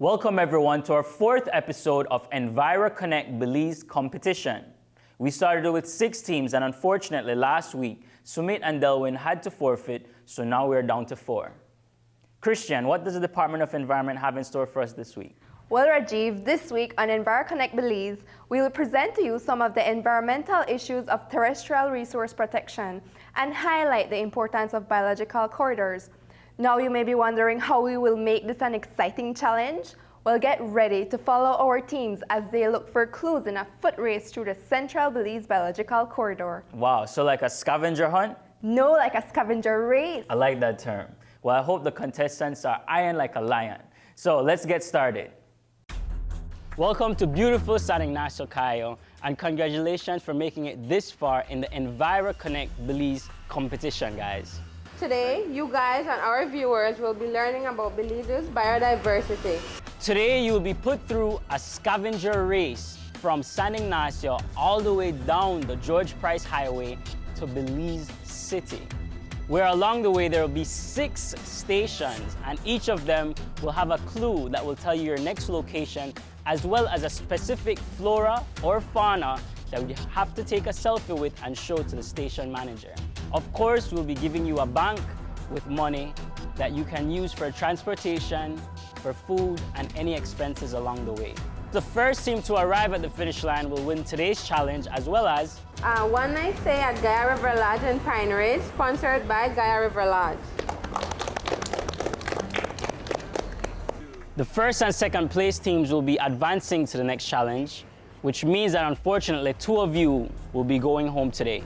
Welcome everyone to our fourth episode of EnviroConnect Belize competition. We started with 6 teams and unfortunately last week, Sumit and Delwyn had to forfeit, so now we're down to 4. Christian, what does the Department of Environment have in store for us this week? Well, Rajiv, this week on EnviroConnect Belize, we will present to you some of the environmental issues of terrestrial resource protection and highlight the importance of biological corridors. Now you may be wondering how we will make this an exciting challenge. Well, get ready to follow our teams as they look for clues in a foot race through the Central Belize Biological Corridor. Wow, so like a scavenger hunt? No, like a scavenger race. I like that term. Well, I hope the contestants are iron like a lion. So let's get started. Welcome to beautiful San Ignacio, Cayo, and congratulations for making it this far in the EnviroConnect Belize competition, guys. Today, you guys and our viewers will be learning about Belize's biodiversity. Today, you will be put through a scavenger race from San Ignacio all the way down the George Price Highway to Belize City, where along the way there will be 6 stations, and each of them will have a clue that will tell you your next location, as well as a specific flora or fauna that you have to take a selfie with and show to the station manager. Of course, we'll be giving you a bank with money that you can use for transportation, for food, and any expenses along the way. The first team to arrive at the finish line will win today's challenge, as well as One night stay at Gaia River Lodge in Pine Ridge, sponsored by Gaia River Lodge. the first and second place teams will be advancing to the next challenge, which means that unfortunately 2 of you will be going home today.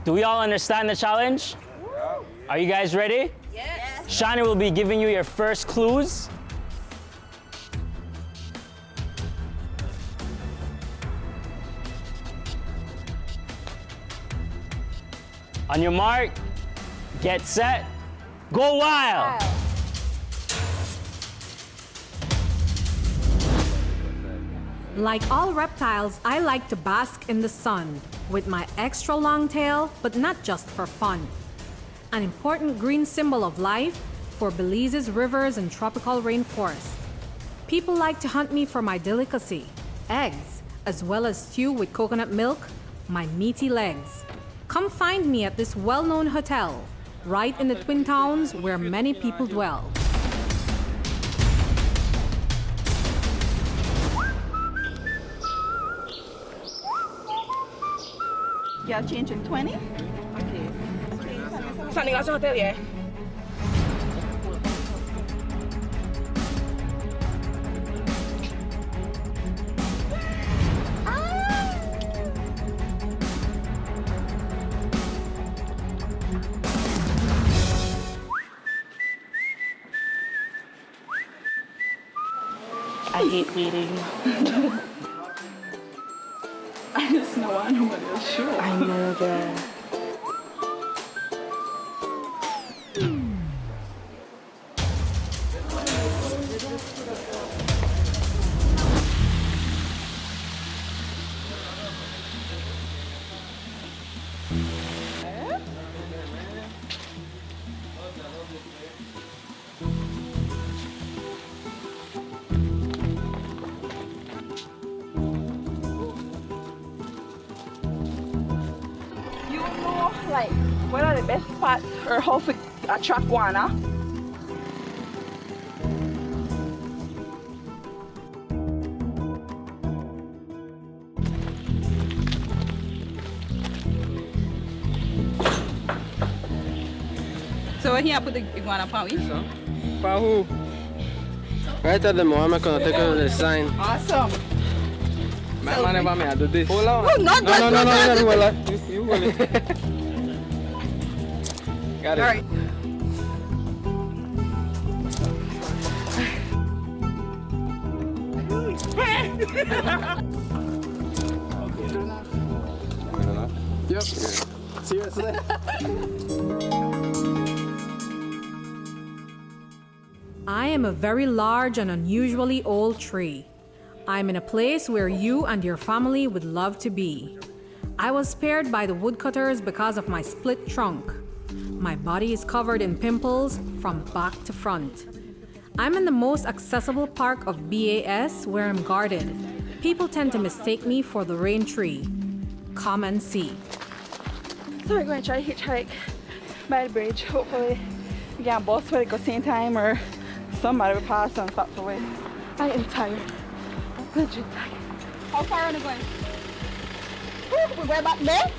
Do we all understand the challenge? Yeah. Are you guys ready? Yes. Shani will be giving you your first clues. On your mark, get set, go wild! Like all reptiles, I like to bask in the sun with my extra long tail, but not just for fun. An important green symbol of life for Belize's rivers and tropical rainforest. People like to hunt me for my delicacy, eggs, as well as stew with coconut milk, my meaty legs. Come find me at this well-known hotel, right in the Twin Towns where many people dwell. Yeah, changing 20? Okay. San Ignacio Hotel, yeah. I hate waiting. I just know I know what it'll show. I know that. Like, what are the best spots or how to attract one, huh? So here I put the iguana for we? So, for who? Right at the moment, I'm gonna take out the sign. Awesome. Man, never me, I do this. Hold on. Oh, not that. No, you hold it. Got it. All right. Yep. Seriously? I am a very large and unusually old tree. I'm in a place where you and your family would love to be. I was spared by the woodcutters because of my split trunk. My body is covered in pimples from back to front. I'm in the most accessible park of BAS where I'm guarded. People tend to mistake me for the rain tree. Come and see. So we're going to try to hitchhike by the bridge. Hopefully we get a bus where they go same time or somebody will pass and stop the way. I am tired. I'm legit tired. How far are we going? We're going back there.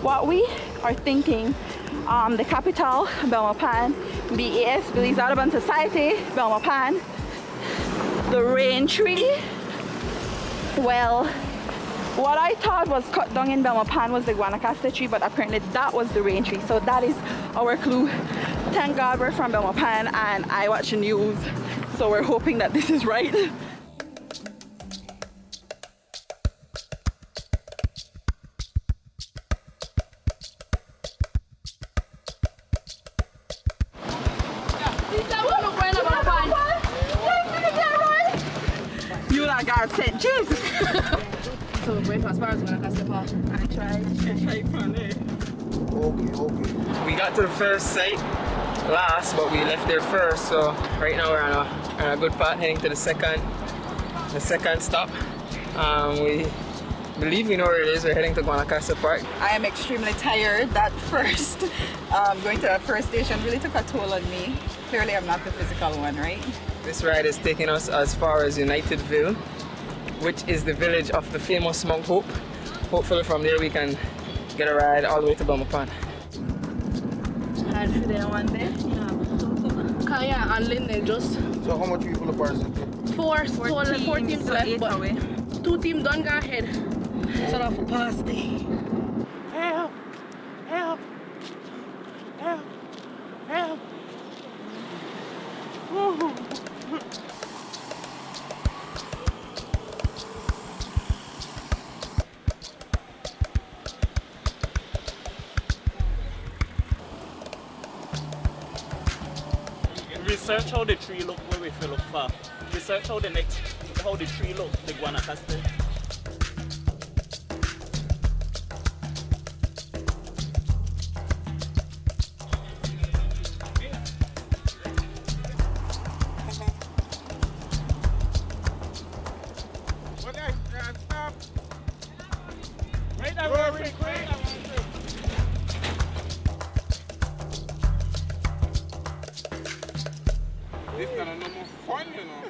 What we are thinking, the capital, Belmopan, BAS, Belize Audubon Society, Belmopan, the rain tree. Well, what I thought was cut down in Belmopan was the Guanacaste tree, but apparently that was the rain tree. So that is our clue. Thank God we're from Belmopan and I watch the news. So we're hoping that this is right. You like God said, Jesus. So we're going as far as Guanacaste Park. I tried from there. Okay. We got to the first site last, but we left there first. So right now we're on a good path heading to the second stop. We believe we know where it is. We're heading to Guanacaste Park. I am extremely tired. That first, going to that first station really took a toll on me. Clearly I'm not the physical one, right? This ride is taking us as far as Unitedville, which is the village of the famous Mount Hope. Hopefully from there we can get a ride all the way to Belmopan. I'll see there one day. Kaya and Lynn just So how much people are person? four teams so left, 8 but away. 2 teams don't go ahead. So that's for past day. Help! Help! Help! Help! Woo. Research how the tree look where we feel look for. Research how the tree look, the Guanacaste. Right now, we're really quick. This is no more fun, you know.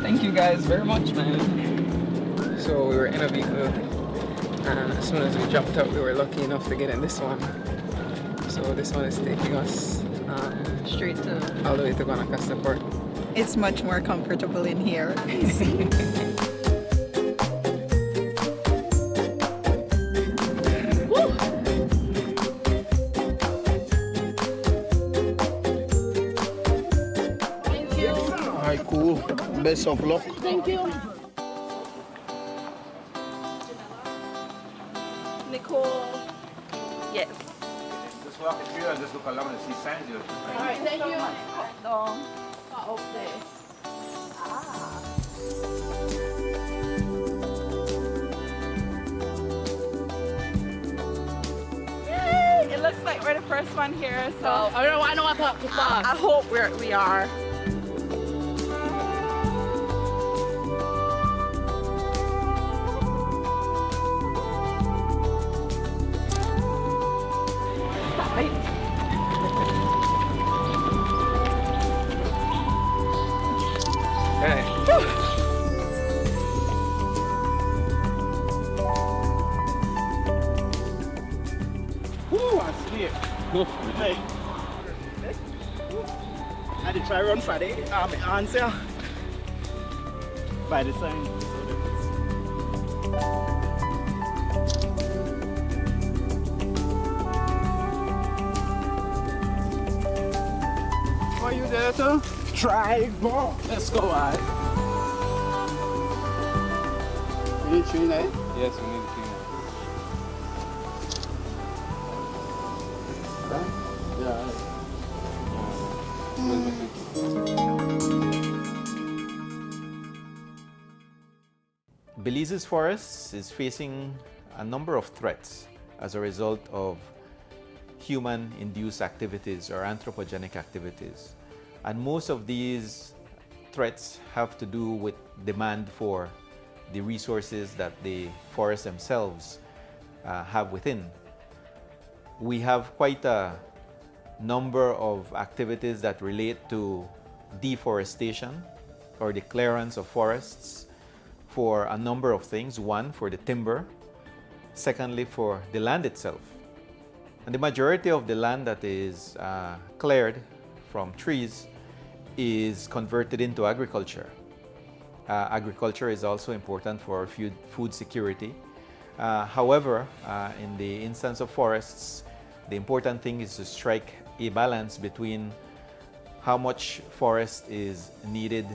Thank you guys very much, man. So we were in a vehicle, and as soon as we jumped out, we were lucky enough to get in this one. So this one is taking us Straight to. all the way to Guanacaste Park. It's much more comfortable in here. Alright, cool. Best of luck. Thank you. Nicole. Yes. Just walk the trail and just look along and see signs. Alright, thank you. No. Up there. Yay! It looks like we're the first one here, so I don't know why I know I talk too fast. I hope we are. Stop it. Hey. Woo, I see it. Hey. I did try run Friday. My answer by the sign. Are you there too? Try, go. Let's go, alright. You need tree night? Yes, we need to clean Yeah. Belize's forests is facing a number of threats as a result of human-induced activities or anthropogenic activities. And most of these threats have to do with demand for the resources that the forests themselves have within. We have quite a number of activities that relate to deforestation or the clearance of forests for a number of things. One, for the timber. Secondly, for the land itself. And the majority of the land that is cleared from trees is converted into agriculture. Agriculture is also important for food security. However, in the instance of forests, the important thing is to strike a balance between how much forest is needed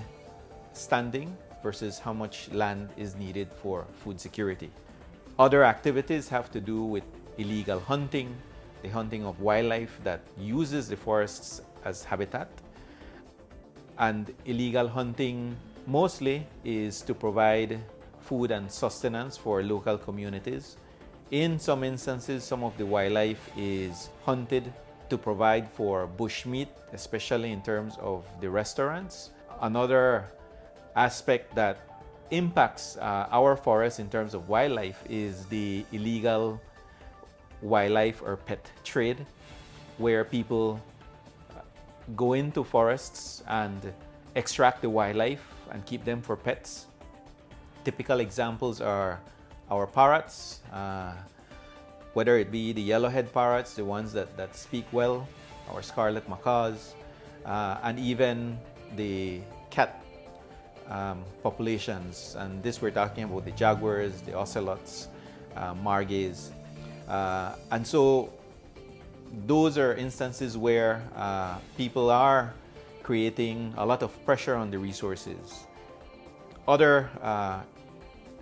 standing versus how much land is needed for food security. Other activities have to do with illegal hunting, the hunting of wildlife that uses the forests as habitat. And illegal hunting mostly is to provide food and sustenance for local communities. In some instances, some of the wildlife is hunted to provide for bushmeat, especially in terms of the restaurants. Another aspect that impacts our forests in terms of wildlife is the illegal wildlife or pet trade, where people go into forests and extract the wildlife and keep them for pets. Typical examples are our parrots, whether it be the yellowhead parrots, the ones that speak well, our scarlet macaws, and even the cat populations. And this we're talking about the jaguars, the ocelots, margays. And so those are instances where people are creating a lot of pressure on the resources. Other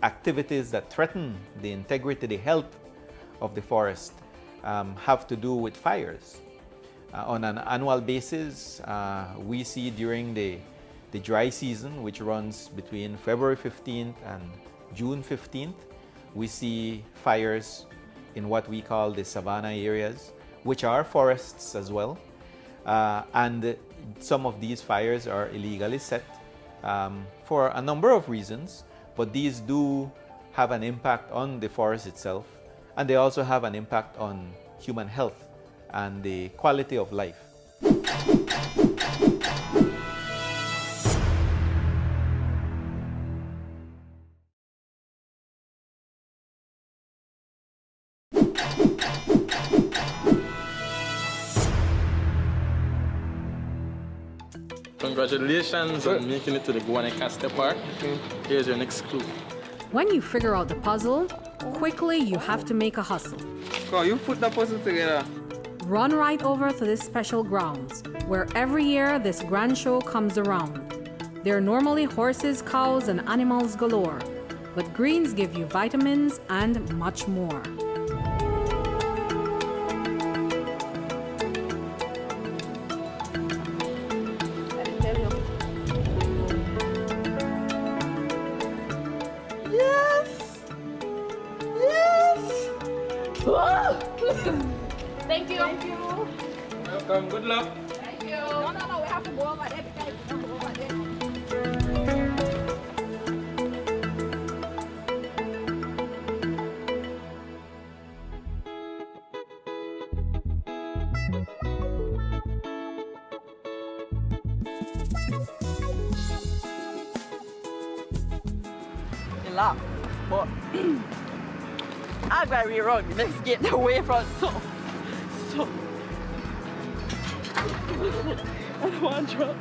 activities that threaten the integrity, the health of the forest have to do with fires. On an annual basis, we see during the dry season, which runs between February 15th and June 15th, we see fires in what we call the savanna areas, which are forests as well. And some of these fires are illegally set for a number of reasons, but these do have an impact on the forest itself, and they also have an impact on human health and the quality of life. Congratulations on making it to the Guanacaste Park. Here's your next clue. When you figure out the puzzle, quickly you have to make a hustle. So you put the puzzle together. Run right over to this special grounds, where every year this grand show comes around. There are normally horses, cows, and animals galore, but greens give you vitamins and much more. Thank you. Thank you. Welcome, good luck. Thank you. No, we have to go over there because we have to go over there. You laugh, but I'm very wrong. Let's get away from so. I don't want to drop.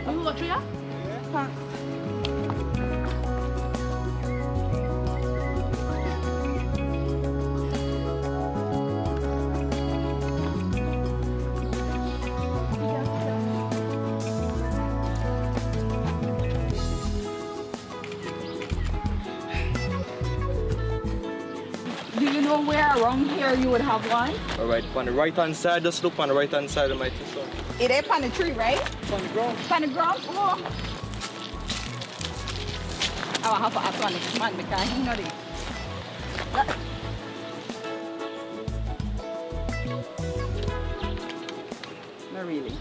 Are you going to yeah? Thanks. know where around here you would have one? All right, on the right-hand side, just look on the right-hand side of my son. It ain't on the tree, right? On the ground. On the ground? Oh. I will have to ask one next man because he know this. Not really.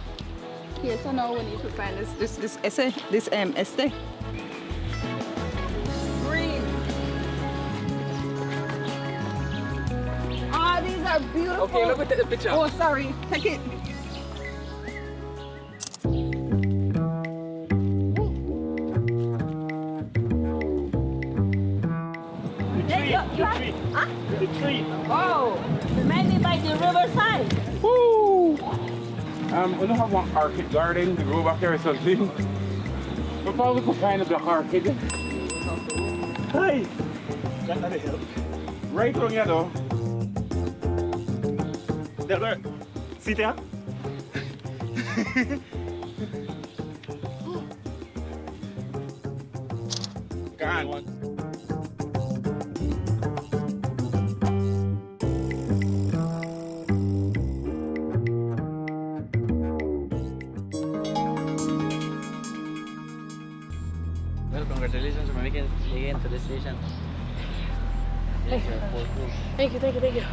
Okay, so now we need to find this essay, this este. Green. Oh, these are beautiful. Okay, let me take the picture. Oh, sorry. Take it. The tree. Oh, Maybe by the riverside. Woo! We don't have one orchid garden to go back there or something. We probably could find a black orchid. Hey! That not help. Right on here though. Delbert, sit there. Gone. Well, congratulations for making it to the station. Yes, you're full crew. Thank you, thank you, thank you.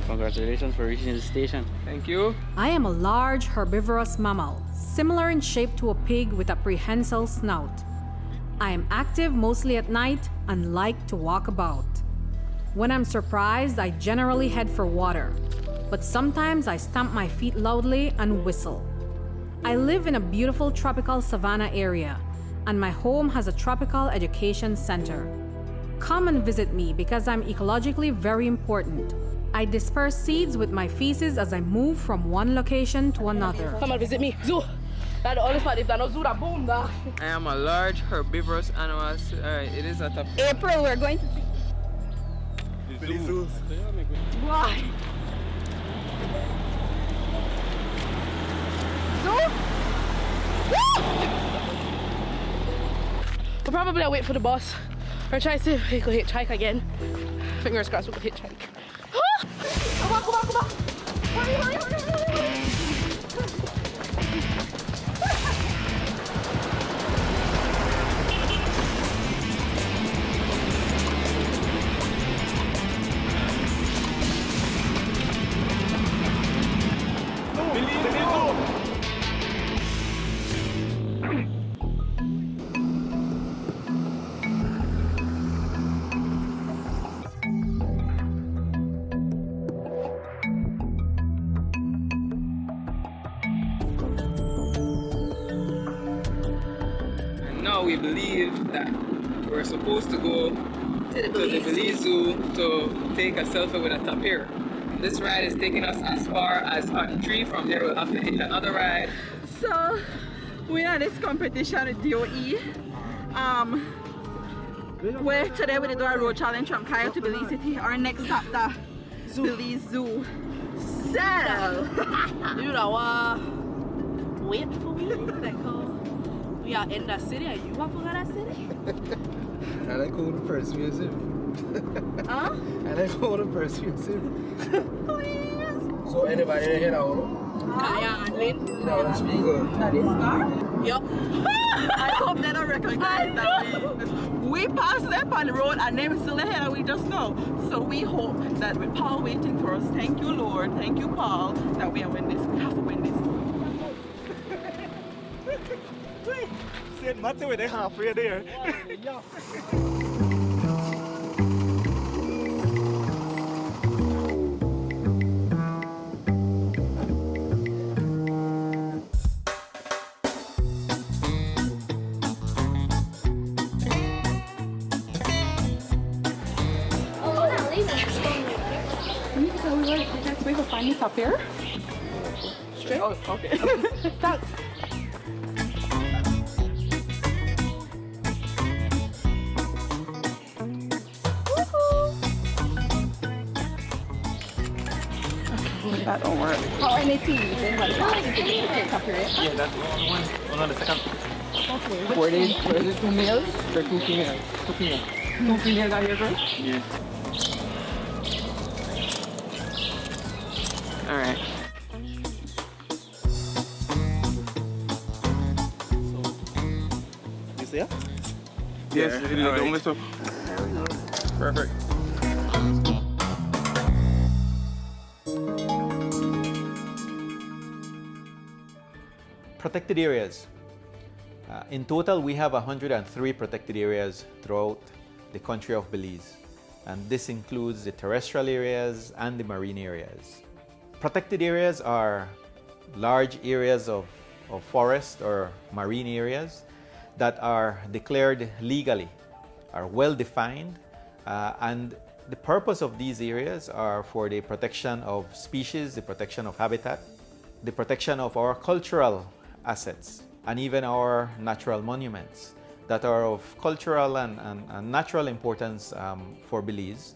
Congratulations for reaching the station. Thank you. I am a large herbivorous mammal, similar in shape to a pig with a prehensile snout. I am active mostly at night and like to walk about. When I'm surprised, I generally head for water, but sometimes I stamp my feet loudly and whistle. I live in a beautiful tropical savanna area, and my home has a tropical education center. Come and visit me because I'm ecologically very important. I disperse seeds with my feces as I move from one location to another. Come and visit me. Zoo. That's the only spot if there's no zoo, that boom, da. I am a large herbivorous animal. Alright, it is at a... April, we're going to see. Belize zoos. Why? Zoo? We'll probably wait for the bus or try to see if we could hitchhike again. Fingers crossed we could hitchhike. Come on, come on, come on. Hurry, hurry, hurry, hurry, hurry. Now we believe that we're supposed to go to the Belize Zoo to take a selfie with a tapir. This ride is taking us as far as on the tree. From there we'll have to hit another ride. So, we are this competition with DOE. Where today we do a road challenge from Cairo to Belize City. Our next stop, the Belize Zoo. So, You know, wait for me. Like, we are in the city and you want to go to that city? And I go to the first museum. Huh? And I go to the first museum. Please. So anybody here now? Kaya and Lynn. You know, the speaker. that is car. Yup. I hope they don't recognize that we passed them on the road and they were still ahead and we just know. So we hope that with Paul waiting for us, thank you Lord, thank you Paul, that we are win this. We have to win this. Said Matthew, they're halfway there. So we were just wait for finding up here. Straight? Oh, okay. Thanks. That don't work. How anything? Yeah, that's one on the second. Okay. Were they 2 males or 2 females? 2 females. 2 females out here, girl? Yeah. All right. You see it? Yes, Yeah, don't mess up. Perfect. Protected areas. In total, we have 103 protected areas throughout the country of Belize. And this includes the terrestrial areas and the marine areas. Protected areas are large areas of forest or marine areas that are declared legally, are well defined, and the purpose of these areas are for the protection of species, the protection of habitat, the protection of our cultural assets, and even our natural monuments that are of cultural and natural importance for Belize.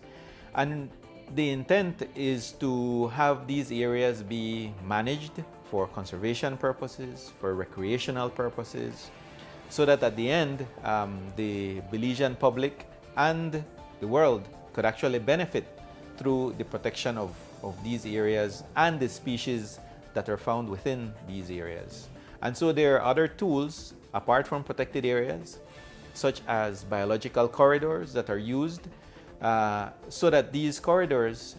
And the intent is to have these areas be managed for conservation purposes, for recreational purposes, so that at the end, the Belizean public and the world could actually benefit through the protection of these areas and the species that are found within these areas. And so there are other tools apart from protected areas, such as biological corridors that are used so that these corridors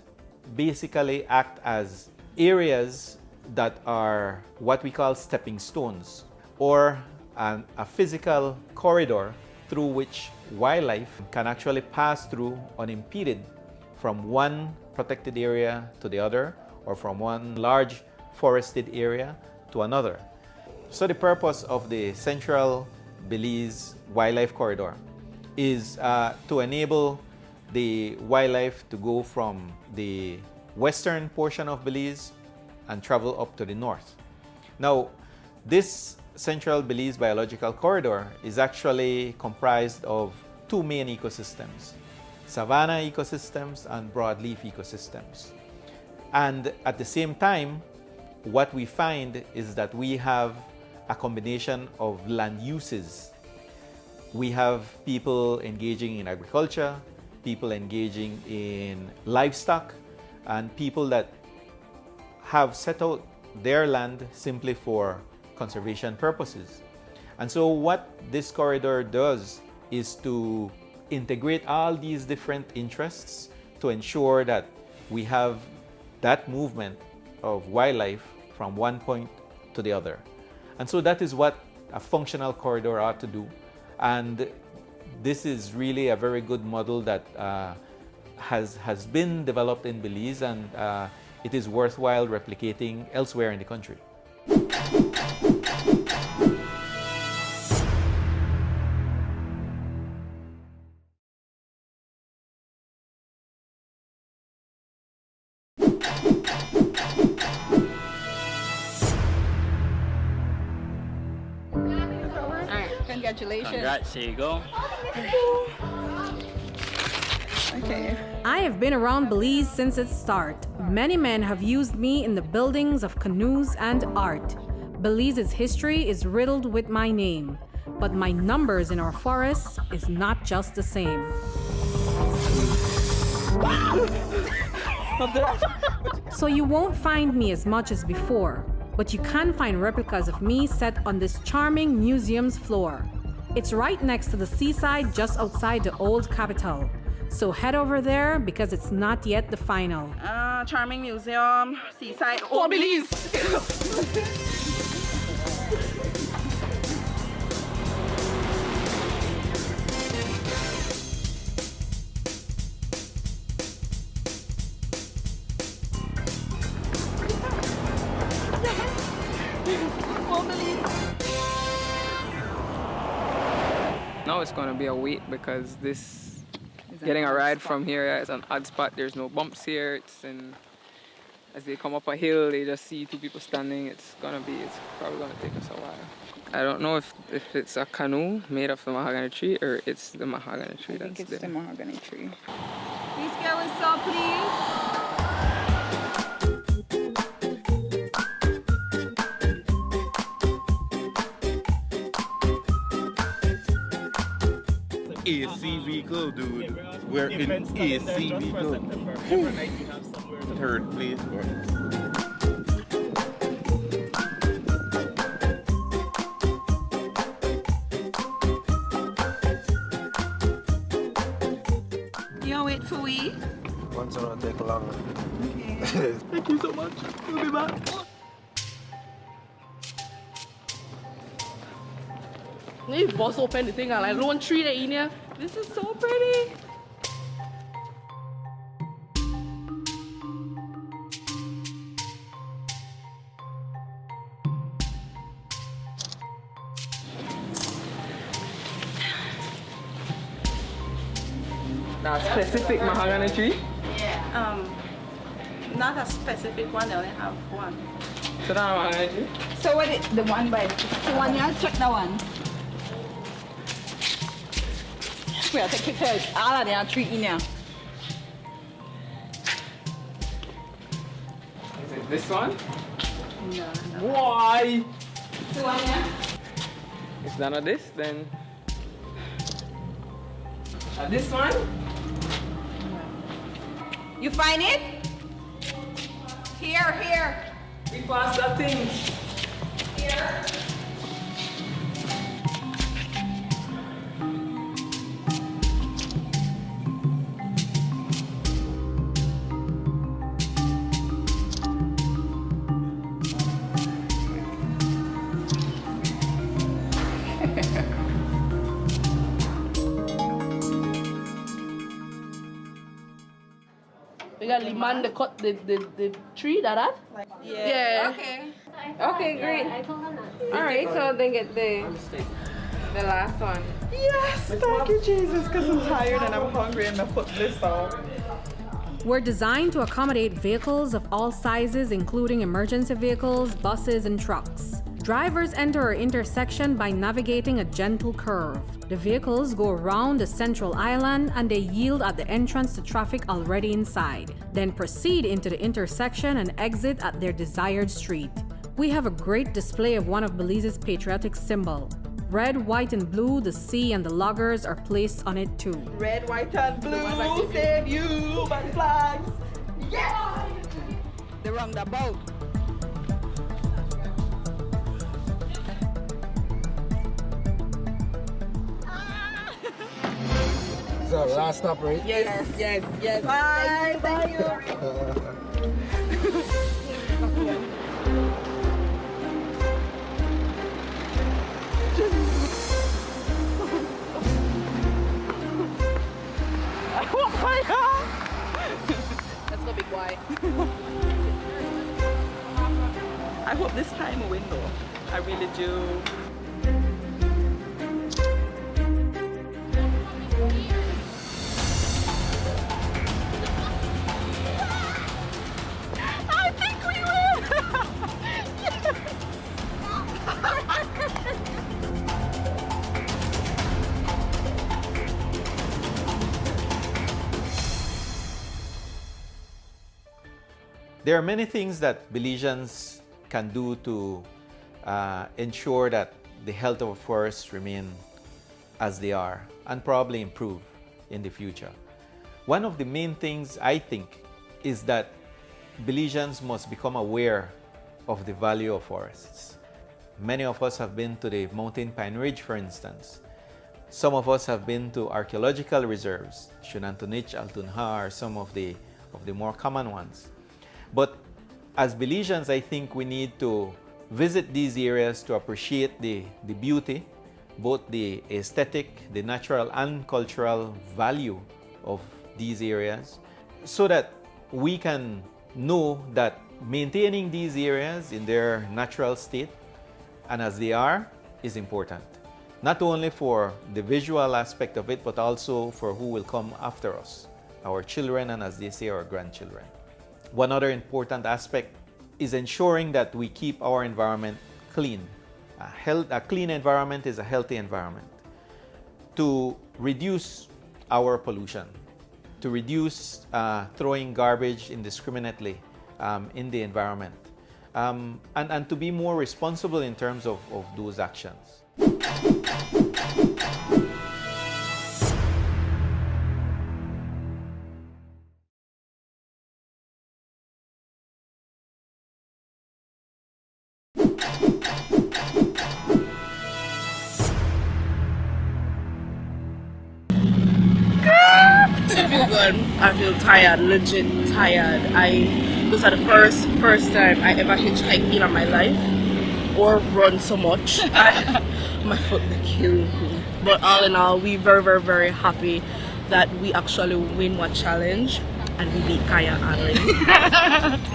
basically act as areas that are what we call stepping stones, or a physical corridor through which wildlife can actually pass through unimpeded from one protected area to the other, or from one large forested area to another. So the purpose of the Central Belize Wildlife Corridor is to enable the wildlife to go from the western portion of Belize and travel up to the north. Now, this Central Belize Biological Corridor is actually comprised of two main ecosystems: savanna ecosystems and broadleaf ecosystems. And at the same time, what we find is that we have a combination of land uses. We have people engaging in agriculture, people engaging in livestock, and people that have set out their land simply for conservation purposes. And so what this corridor does is to integrate all these different interests to ensure that we have that movement of wildlife from one point to the other. And so that is what a functional corridor ought to do. And this is really a very good model that has been developed in Belize, and it is worthwhile replicating elsewhere in the country. Congratulations. Congrats, here you go. Okay. I have been around Belize since its start. Many men have used me in the buildings of canoes and art. Belize's history is riddled with my name, but my numbers in our forests is not just the same. So you won't find me as much as before, but you can find replicas of me set on this charming museum's floor. It's right next to the seaside just outside the old capital. So head over there because it's not yet the final. Charming museum, seaside, oh, Belize! Now it's going to be a wait because this getting a ride from here is an odd spot. There's no bumps here. It's as they come up a hill, they just see two people standing. It's probably gonna take us a while. I don't know if it's a canoe made of the mahogany tree or it's the mahogany tree. I think it's the mahogany tree. Please get with so please. AC vehicle, dude. We're in AC vehicle. Third place. for we? Once I don't take long. Thank you so much. We'll be back. You boss open the thing, like lone tree there in here. This is so pretty. Now, specific mahogany tree. Yeah. Not a specific one. They only have one. So that mahogany tree. So what? The one by the one you check that one. We have to take pictures. All of them are tree in there. Is it this one? No. Why? So one here. If none of this, then. This one? You find it? Here. We passed that thing. Here. We got Liman to cut the tree, that? Yeah. Okay. Okay, great. All right, so then get the last one. Yes, thank you, Jesus, because I'm tired and I'm hungry and my foot blissed out. We're designed to accommodate vehicles of all sizes, including emergency vehicles, buses, and trucks. Drivers enter our intersection by navigating a gentle curve. The vehicles go around the central island and they yield at the entrance to traffic already inside, then proceed into the intersection and exit at their desired street. We have a great display of one of Belize's patriotic symbols. Red, white, and blue, the sea and the loggers are placed on it too. Red, white, and blue, save you by the flags. Yes! The roundabout. So, last stop, right? Yes. Bye. Thank you. Oh my God! Let's go big Y. I hope this time a window. I really do. I think we will! There are many things that Belizeans can do to ensure that the health of our forests remain as they are and probably improve in the future. One of the main things I think is that Belizeans must become aware of the value of forests. Many of us have been to the Mountain Pine Ridge, for instance. Some of us have been to archaeological reserves, Shunantunich, Altunha are some of the more common ones. But as Belizeans, I think we need to visit these areas to appreciate the beauty, both the aesthetic, the natural and cultural value of these areas, so that we can know that maintaining these areas in their natural state and as they are is important. Not only for the visual aspect of it, but also for who will come after us, our children and, as they say, our grandchildren. One other important aspect is ensuring that we keep our environment clean. A clean environment is a healthy environment. To reduce our pollution, to reduce throwing garbage indiscriminately in the environment, and to be more responsible in terms of those actions. Feel good. done. I feel tired, legit tired. This is the first time I ever hitchhiked in my life or run so much. My foot killing me. But all in all, we very happy that we actually win one challenge and we beat Kaya already.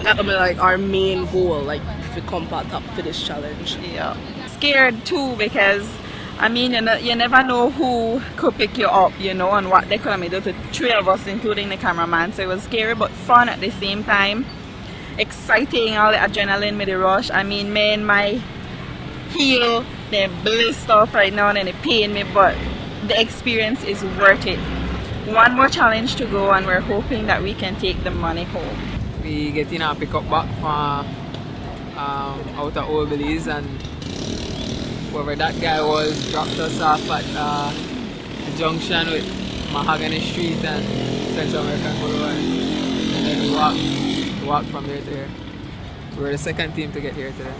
That'll be like our main goal, like if we come back up for this challenge. Yeah. Scared too because I mean you never know who could pick you up, you know, and what they could have made. There was 3 of us including the cameraman, so it was scary but fun at the same time. Exciting, all the adrenaline with the rush. I mean, man, my heel, they're blissed up right now and they pain me, but the experience is worth it. One more challenge to go and we're hoping that we can take the money home. We get in a pickup back from out of Old Belize, and whoever that guy was dropped us off at the junction with Mahogany Street and Central American Boulevard, and then we walked from there to here. We were the second team to get here today.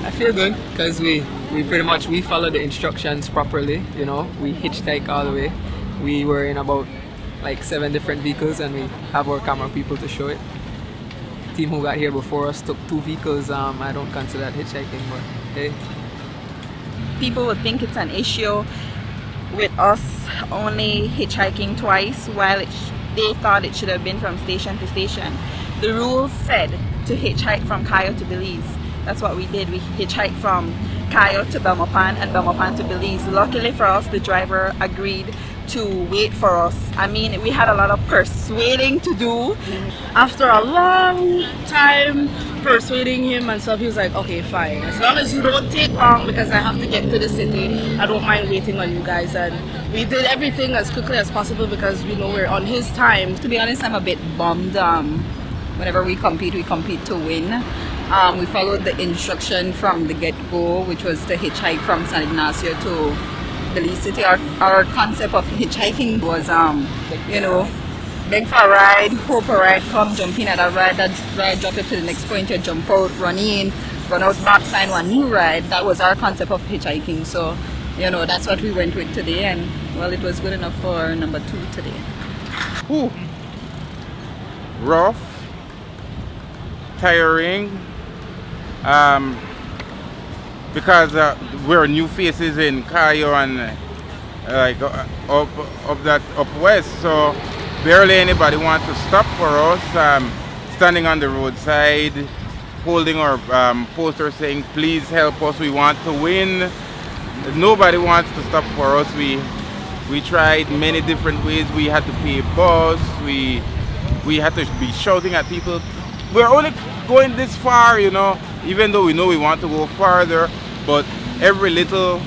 I feel good because we pretty much followed the instructions properly, you know. We hitchhiked all the way. We were in about like 7 different vehicles and we have our camera people to show it. The team who got here before us took 2 vehicles. I don't consider that hitchhiking, but hey. People would think it's an issue with us only hitchhiking twice, while they thought it should have been from station to station. The rules said to hitchhike from Cayo to Belize. That's what we did. We hitchhiked from Cayo to Belmopan and Belmopan to Belize. Luckily for us, the driver agreed to wait for us. I mean, we had a lot of persuading to do. After a long time persuading him and stuff, he was like, okay, fine. As long as you don't take long because I have to get to the city, I don't mind waiting on you guys. And we did everything as quickly as possible because we know we're on his time. To be honest, I'm a bit bummed. Whenever we compete to win. We followed the instruction from the get-go, which was to hitchhike from San Ignacio to Belize City. Our concept of hitchhiking was, you know, beg for a ride, hope a ride come, jump in at a ride, that ride drop you to the next point, you jump out, run in, run out back, find one new ride. That was our concept of hitchhiking. So, you know, that's what we went with today, and well, it was good enough for number 2 today. Whew. Rough, tiring, because we're new faces in Cayo and like up west, so barely anybody wants to stop for us. Standing on the roadside, holding our poster saying, "Please help us, we want to win." Nobody wants to stop for us. We tried many different ways. We had to pay bus. We had to be shouting at people. We're only going this far, you know, even though we know we want to go farther, but every little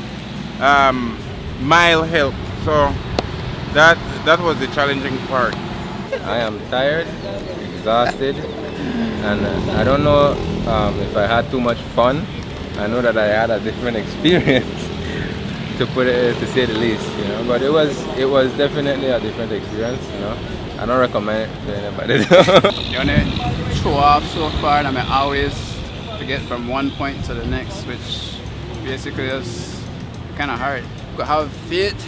mile helped. So that was the challenging part. I am tired, exhausted, and I don't know if I had too much fun. I know that I had a different experience, to say the least, you know. But it was definitely a different experience, you know. I don't recommend it to anybody. You wanna show off so far, and I always to get from one point to the next, which basically is kind of hard. You could have faith,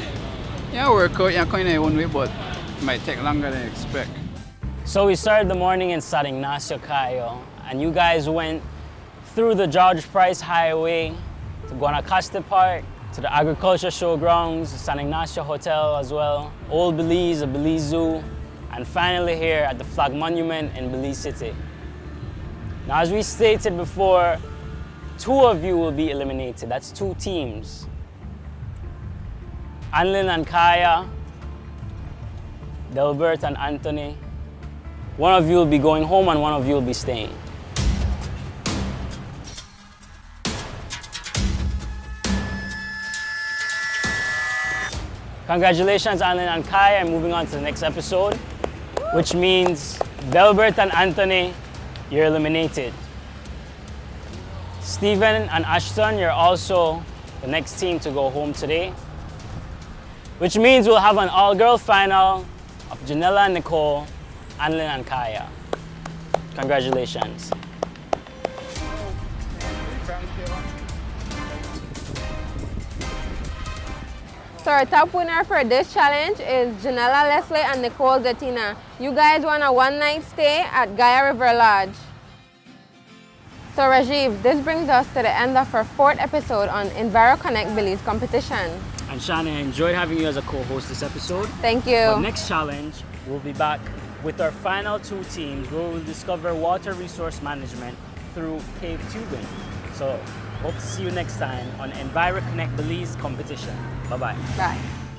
yeah, work out, yeah, kind of one way, but it might take longer than you expect. So we started the morning in San Ignacio, Cayo, and you guys went through the George Price Highway to Guanacaste Park, to the Agriculture Showgrounds, San Ignacio Hotel as well, Old Belize, the Belize Zoo, and finally here at the Flag Monument in Belize City. Now, as we stated before, 2 of you will be eliminated. That's 2 teams. Anlin and Kaya, Delbert and Anthony. One of you will be going home and one of you will be staying. Congratulations, Anlin and Kaya, and moving on to the next episode, which means Delbert and Anthony, you're eliminated. Stephen and Ashton, you're also the next team to go home today, which means we'll have an all-girl final of Janella and Nicole, Anlin and Kaya. Congratulations. So our top winner for this challenge is Janella Leslie and Nicole Zetina. You guys won a one-night stay at Gaia River Lodge. So Rajiv, this brings us to the end of our 4th episode on EnviroConnect Belize competition. And Shana, I enjoyed having you as a co-host this episode. Thank you. But next challenge, we'll be back with our final 2 teams where we'll discover water resource management through cave tubing. So hope to see you next time on EnviroConnect Belize competition. Bye-bye. Bye.